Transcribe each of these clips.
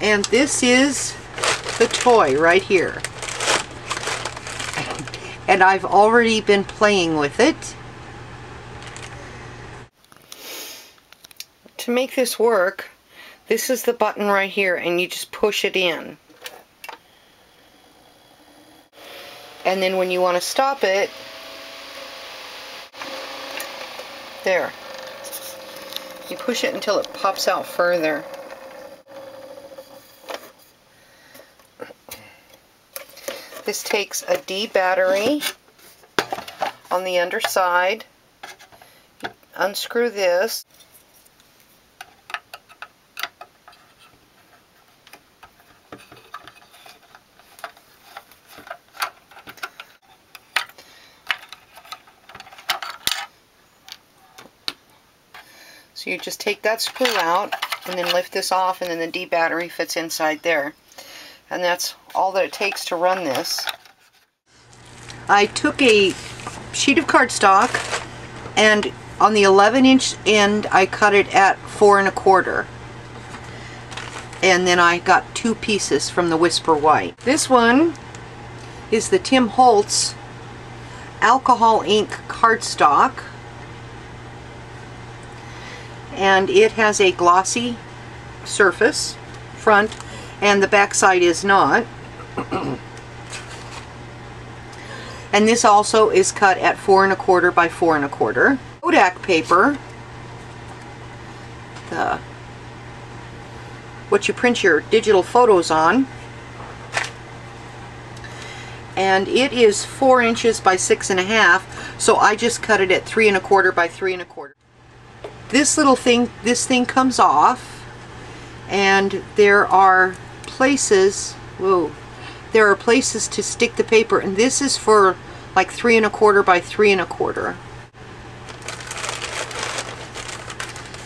And this is the toy right here. And I've already been playing with it. To make this work, this is the button right here, and you just push it in. And then when you want to stop it, there. You push it until it pops out further. This takes a D battery on the underside. Unscrew this. So you just take that screw out and then lift this off, and then the D battery fits inside there. And that's all that it takes to run this. I took a sheet of cardstock, and on the 11-inch end I cut it at 4 1/4. And then I got 2 pieces from the Whisper White. This one is the Tim Holtz alcohol ink cardstock. And it has a glossy surface front, and the back side is not. And this also is cut at 4 1/4 by 4 1/4. Kodak paper, what you print your digital photos on, and it is 4 inches by 6 1/2, so I just cut it at 3 1/4 by 3 1/4. This little thing, this thing comes off, and there are places, there are places to stick the paper, and this is for like 3 1/4 by 3 1/4.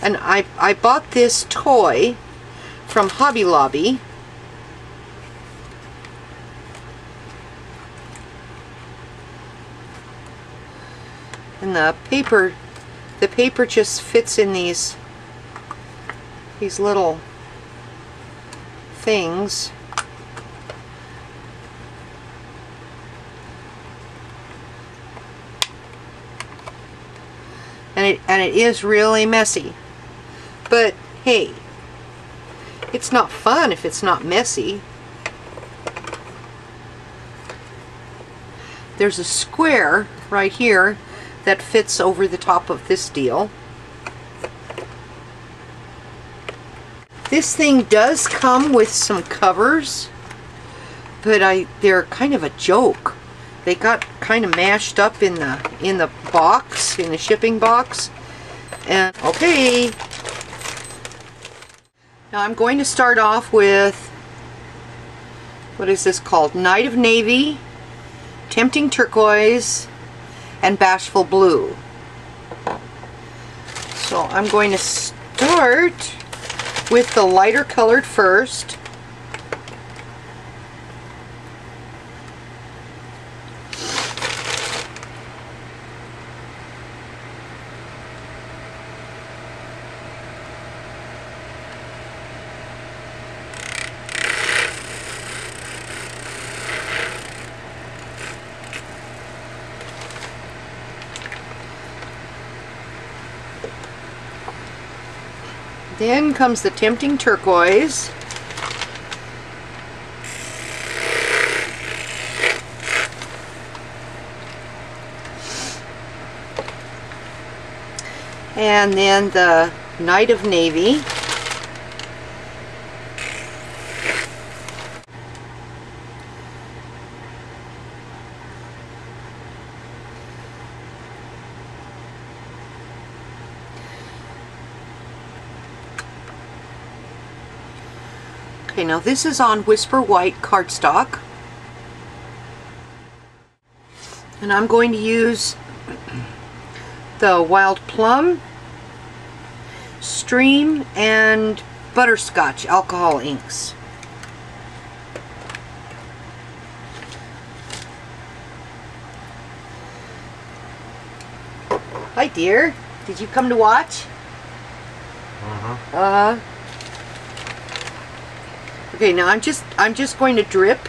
And I bought this toy from Hobby Lobby. And the paper just fits in these little things. And it is really messy. But hey, it's not fun if it's not messy. There's a square right here that fits over the top of this deal. This thing does come with some covers, but they're kind of a joke. They got kind of mashed up in the box, in the shipping box. And okay, now I'm going to start off with, what is this called? Night of Navy, Tempting Turquoise, and Bashful Blue. So I'm going to start with the lighter colored first. Then comes the Tempting Turquoise. And then the Night of Navy. Okay, now this is on Whisper White cardstock, and I'm going to use the Wild Plum, Stream, and Butterscotch alcohol inks. Hi dear, did you come to watch? Okay, now I'm just going to drip.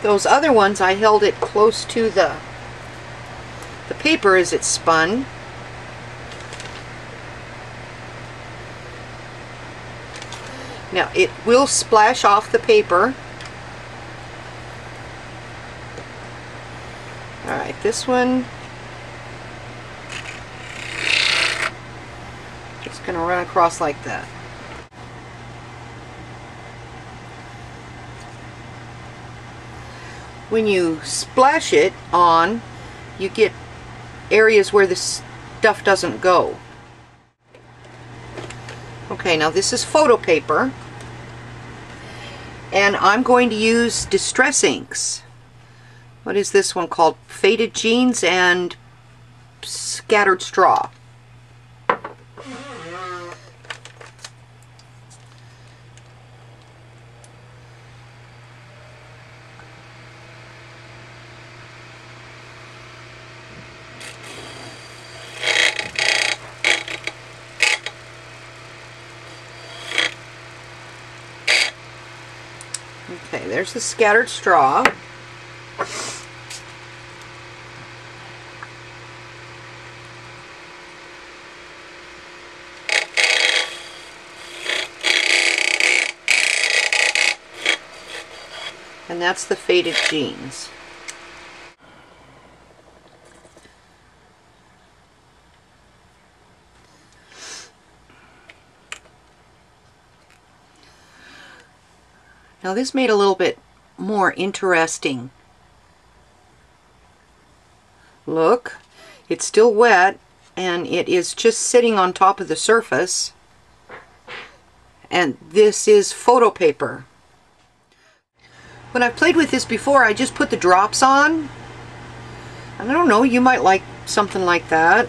Those other ones I held it close to the paper as it spun. Now it will splash off the paper. Alright, this one just going to run across like that. When you splash it on, you get areas where the stuff doesn't go. Okay, now this is photo paper, and I'm going to use Distress Inks. What is this one called? Faded Jeans and Scattered Straw. Okay, there's the scattered straw. And that's the Faded Jeans. Now this made a little bit more interesting look. It's still wet and it is just sitting on top of the surface, and this is photo paper. When I've played with this before, I just put the drops on, and I don't know, you might like something like that.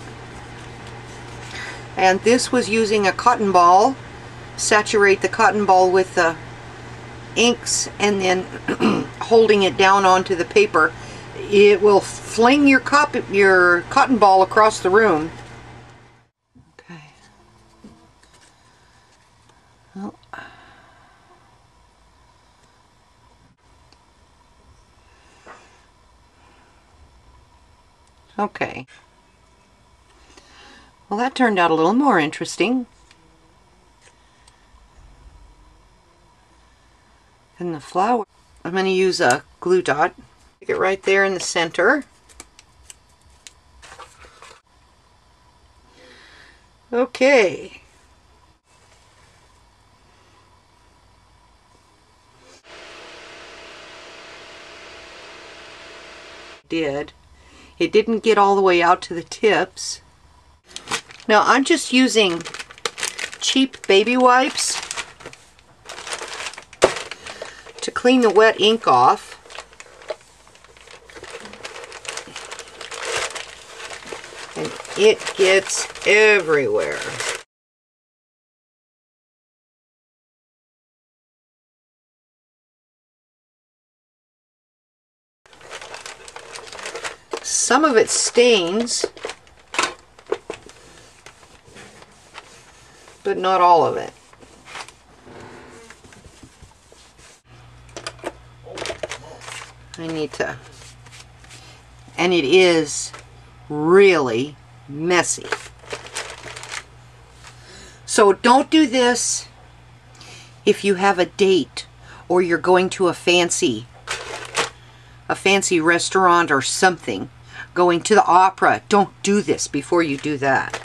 And this was using a cotton ball. Saturate the cotton ball with the inks and then holding it down onto the paper. It will fling your cotton ball across the room. Okay. Well. Okay. Well, that turned out a little more interesting than the flower. I'm going to use a glue dot. Stick it right there in the center. Okay. It didn't get all the way out to the tips. Now I'm just using cheap baby wipes to clean the wet ink off. And it gets everywhere. Some of it stains, but not all of it. I need to, and it is really messy. So don't do this if you have a date or you're going to a fancy restaurant or something, going to the opera. Don't do this before you do that.